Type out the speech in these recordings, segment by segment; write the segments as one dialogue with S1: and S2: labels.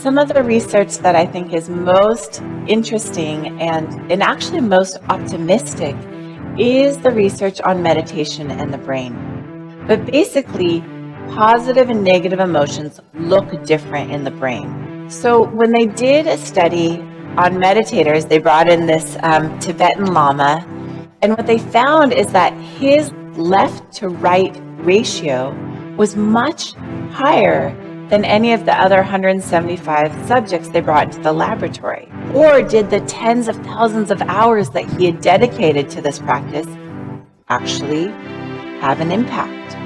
S1: Some of the research that I think is most interesting and actually most optimistic is the research on meditation and the brain. But basically, positive and negative emotions look different in the brain. So when they did a study on meditators, they brought in this Tibetan Lama, and what they found is that his left to right ratio was much higher than any of the other 175 subjects they brought into the laboratory. Or did the tens of thousands of hours that he had dedicated to this practice actually have an impact?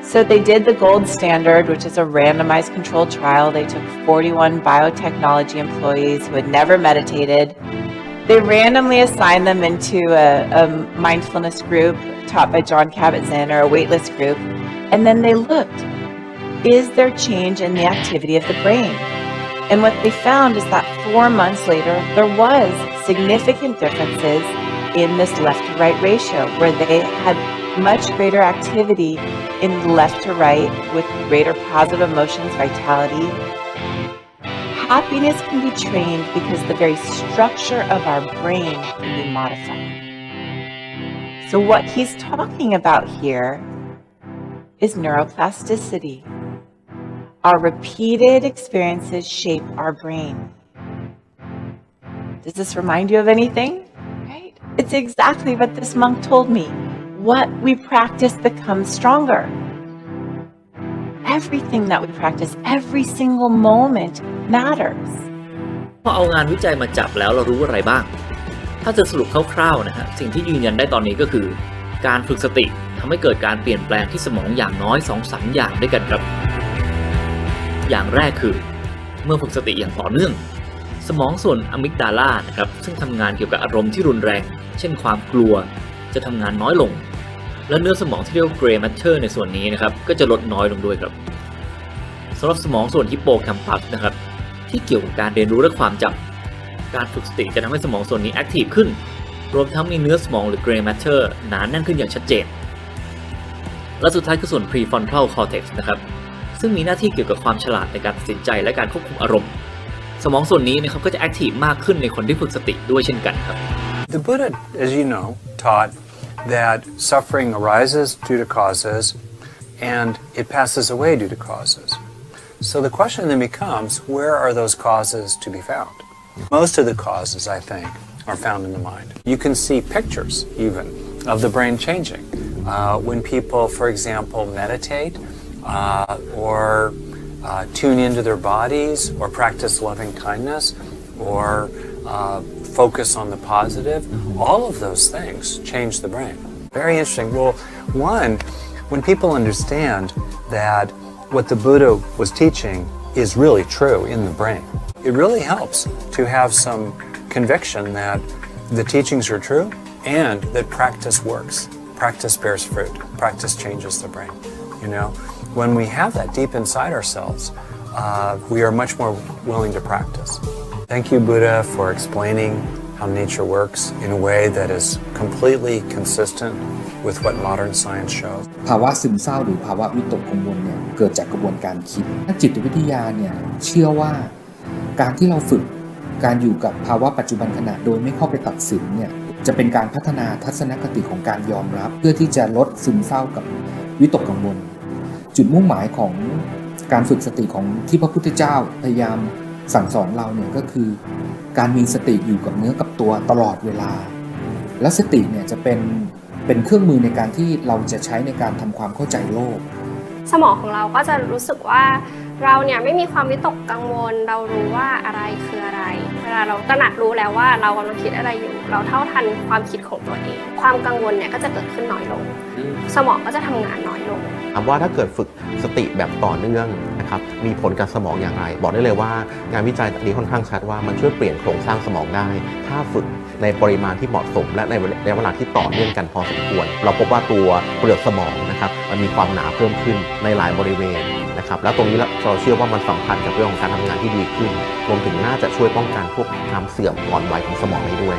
S1: So they did the gold standard, which is a randomized controlled trial. They took 41 biotechnology employees who had never meditated. They randomly assigned them into a mindfulness group taught by John Kabat-Zinn, or a waitlist group. And then they looked, is there change in the activity of the brain? And what they found is that 4 months later, there was significant differences in this left to right ratio, where they had much greater activity in left to right with greater positive emotions, vitality. Happiness can be trained because the very structure of our brain can be modified. So what he's talking about here is neuroplasticity. Our repeated experiences shape our brain. Does this remind you of anything? Right? It's exactly what this monk told me. What we practice becomes stronger. Everything that we practice, every single moment matters.
S2: พอเอางานวิจัยมาจับแล้วเรารู้อะไรบ้างถ้าจะสรุปคร่าวๆนะฮะสิ่งที่ยืนยันได้ตอนนี้ก็คือการฝึกสติทำให้เกิดการเปลี่ยนแปลงที่สมองอย่างน้อย 2-3 อย่างด้วยกันครับอย่างแรกคือเมื่อฝึกสติอย่างต่อเนื่องสมองส่วนอะมิกดาลานะครับซึ่งทำงานเกี่ยวกับอารมณ์ที่รุนแรงเช่นความกลัวจะทำงานน้อยลงและเนื้อสมองที่เรียกว่า Gray Matter ในส่วนนี้นะครับก็จะลดน้อยลงด้วยครับสำหรับสมองส่วนฮิปโปแคมปัสนะครับที่เกี่ยวกับการเรียนรู้และความจำการฝึกสติจะทำให้สมองส่วนนี้แอคทีฟขึ้นรวมทั้งมีเนื้อสมองหรือ Gray Matter หนาแน่นขึ้นอย่างชัดเจนและสุดท้ายคือส่วน Prefrontal Cortex นะครับซึ่งมีหน้าที่เกี่ยวกับความฉลาดในการตัดสินใจและการควบคุมอารมณ์สมองส่วนนี้นะครับก็จะแอคทีฟมากขึ้นในคนที่ฝึกสติด้วยเช่นกันครับ
S3: The Buddha, as you know, taught that suffering arises due to causes and it passes away due to causes. So the question then becomes, where are those causes to be found? Most of the causes, I think, are found in the mind. You can see pictures even of the brain changing. When people, for example, meditate or tune into their bodies or practice loving kindness or focus on the positive, all of those things change the brain. Very interesting. Well, one, when people understand that what the Buddha was teaching is really true in the brain, it really helps to have some conviction that the teachings are true and that practice works. Practice bears fruit. Practice changes the brain. You know, when we have that deep inside ourselves, we are much more willing to practice. Thank you, Buddha, for explaining how nature works in a way that is completely consistent with what modern science shows.
S4: ภาวะซึมเศร้าหรือภาวะวิตกกังวลเนี่ยเกิดจากกระบวนการคิดนักจิตวิทยาเนี่ยเชื่อว่าการที่เราฝึกการอยู่กับภาวะปัจจุบันขณะโดยไม่เข้าไปตัดสินเนี่ยจะเป็นการพัฒนาทัศนคติของการยอมรับเพื่อที่จะลดซึมเศร้ากับวิตกกังวลจุดมุ่งหมายของการฝึกสติของที่พระพุทธเจ้าพยายามสั่งสอนเราเนี่ยก็คือการมีสติอยู่กับเนื้อกับตัวตลอดเวลาและสติเนี่ยจะเป็นเครื่องมือในการที่เราจะใช้ในการทำความเข้าใจโลก
S5: สมองของเราก็จะรู้สึกว่าเราเนี่ยไม่มีความวิตกกังวลเรารู้ว่าอะไรคืออะไรเวลาเราตระหนักรู้แล้วว่าเรากำลังคิดอะไรอยู่เราเท่าทันความคิดของตัวเองความกังวลเนี่ยก็จะเกิดขึ้นน้อยลงสมองก็จะทำงานน้อยลง
S6: ถามว่าถ้าเกิดฝึกสติแบบต่อเนื่องนะครับมีผลกับสมองอย่างไรบอกได้เลยว่างานวิจัยนี้ค่อนข้างชัดว่ามันช่วยเปลี่ยนโครงสร้างสมองได้ถ้าฝึกในปริมาณที่เหมาะสมและในระยะเวลาที่ต่อเนื่องกันพอสมควรเราพบว่าตัวเปลือกสมองนะครับมันมีความหนาเพิ่มขึ้นในหลายบริเวณนะครับแล้วตรงนี้เราเชื่อว่ามันสัมพันธ์กับเรื่องของการทำงานที่ดีขึ้นรวมถึงน่าจะช่วยป้องกันพวกความเสื่อมก่อนวัยของสมองได้ด้วย